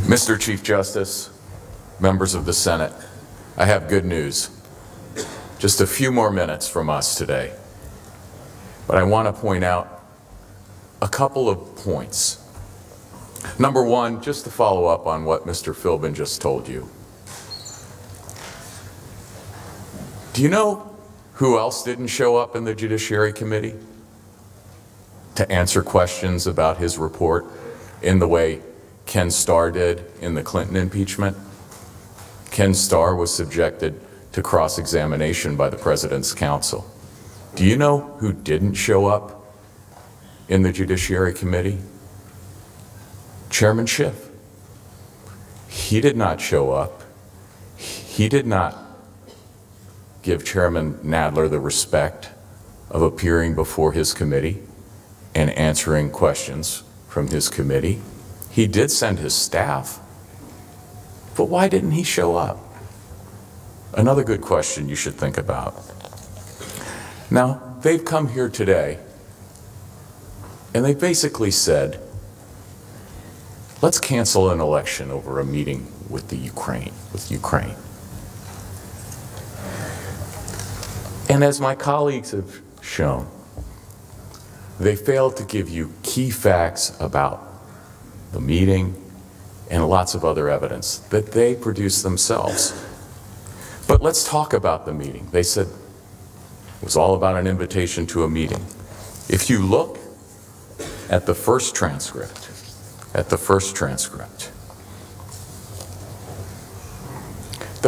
Mr. Chief Justice, members of the Senate, I have good news. Just a few more minutes from us today. But I want to point out a couple of points. Number one, just to follow up on what Mr. Philbin just told you. Do you know who else didn't show up in the Judiciary Committee to answer questions about his report in the way Ken Starr did in the Clinton impeachment? Ken Starr was subjected to cross-examination by the President's counsel. Do you know who didn't show up in the Judiciary Committee? Chairman Schiff. He did not show up. He did not give Chairman Nadler the respect of appearing before his committee and answering questions from his committee. He did send his staff, but why didn't he show up? Another good question you should think about. Now, they've come here today and they basically said, let's cancel an election over a meeting with Ukraine. And as my colleagues have shown, they failed to give you key facts about the meeting and lots of other evidence that they produced themselves. But let's talk about the meeting. They said it was all about an invitation to a meeting. If you look at the first transcript, the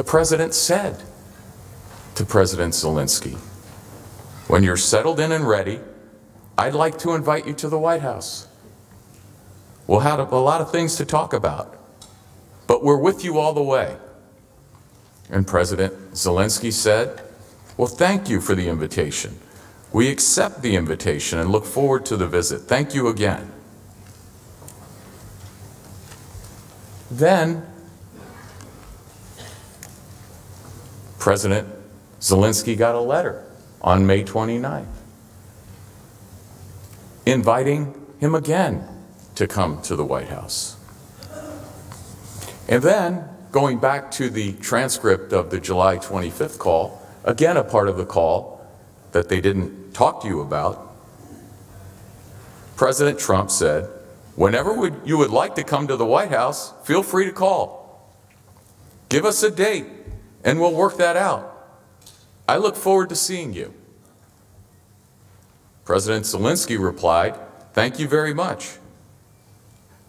President said to President Zelensky, when you're settled in and ready, I'd like to invite you to the White House. We'll have a lot of things to talk about, but we're with you all the way. And President Zelensky said, well, thank you for the invitation. We accept the invitation and look forward to the visit. Thank you again. Then, President Zelensky got a letter on May 29th, inviting him again to come to the White House. And then, going back to the transcript of the July 25th call, again a part of the call that they didn't talk to you about, President Trump said, whenever you would like to come to the White House, feel free to call. Give us a date and we'll work that out. I look forward to seeing you. President Zelensky replied, thank you very much.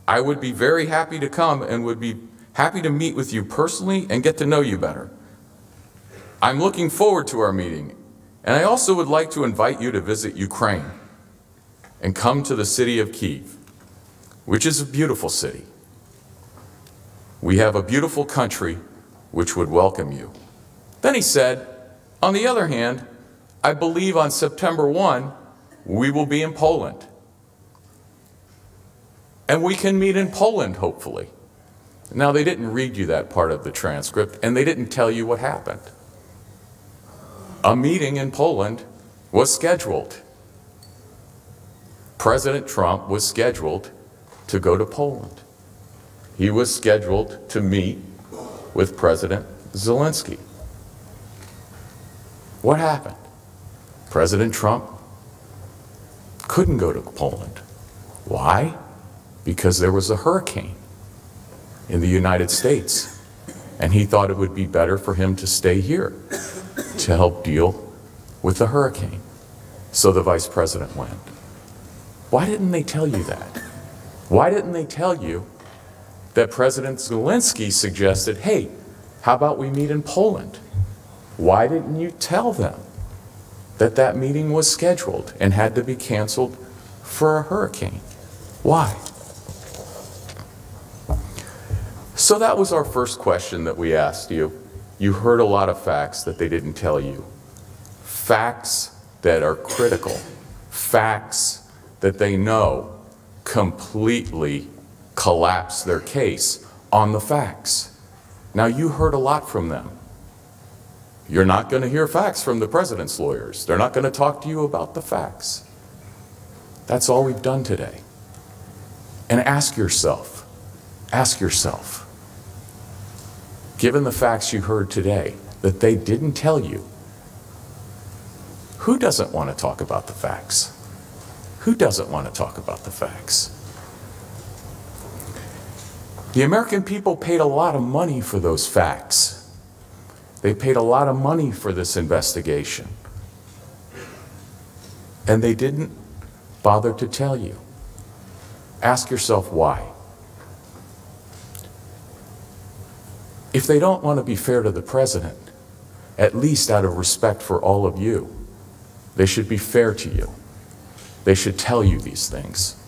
I would be very happy to come and would be happy to meet with you personally and get to know you better. I'm looking forward to our meeting, and I also would like to invite you to visit Ukraine and come to the city of Kyiv, which is a beautiful city. We have a beautiful country which would welcome you. Then he said, on the other hand, I believe on September 1, we will be in Poland. And we can meet in Poland, hopefully. Now, they didn't read you that part of the transcript, and they didn't tell you what happened. A meeting in Poland was scheduled. President Trump was scheduled to go to Poland. He was scheduled to meet with President Zelensky. What happened? President Trump couldn't go to Poland. Why? Because there was a hurricane in the United States, and he thought it would be better for him to stay here to help deal with the hurricane. So the vice president went. Why didn't they tell you that? Why didn't they tell you that President Zelensky suggested, hey, how about we meet in Poland? Why didn't you tell them that that meeting was scheduled and had to be canceled for a hurricane? Why? So that was our first question that we asked you. You heard a lot of facts that they didn't tell you. Facts that are critical. Facts that they know completely collapse their case on the facts. Now, you heard a lot from them. You're not going to hear facts from the president's lawyers. They're not going to talk to you about the facts. That's all we've done today. And ask yourself, Ask yourself, given the facts you heard today that they didn't tell you, who doesn't want to talk about the facts? Who doesn't want to talk about the facts? The American people paid a lot of money for those facts. They paid a lot of money for this investigation. And they didn't bother to tell you. Ask yourself why. If they don't want to be fair to the president, at least out of respect for all of you, they should be fair to you. They should tell you these things.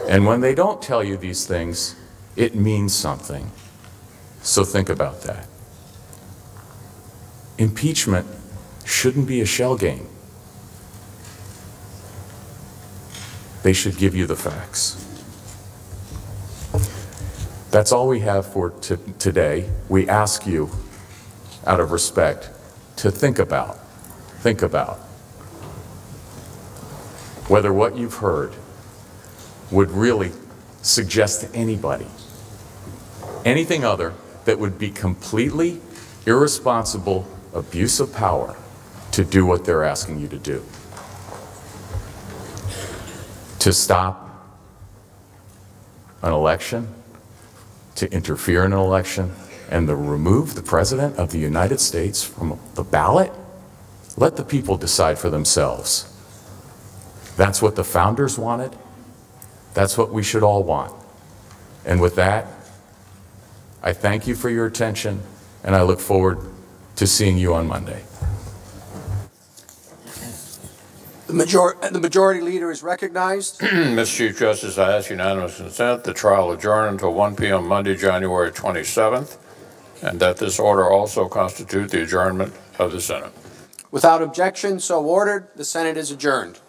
And when they don't tell you these things, it means something. So think about that. Impeachment shouldn't be a shell game. They should give you the facts. That's all we have for today. We ask you, out of respect, to think about whether what you've heard would really suggest to anybody anything other that would be completely irresponsible abuse of power to do what they're asking you to do. To stop an election, to interfere in an election, and to remove the President of the United States from the ballot? Let the people decide for themselves. That's what the founders wanted. That's what we should all want. And with that, I thank you for your attention, and I look forward to seeing you on Monday. The majority leader is recognized. Mr. Chief Justice, I ask unanimous consent the trial adjourn until 1 p.m. Monday, January 27th, and that this order also constitute the adjournment of the Senate. Without objection, so ordered. The Senate is adjourned.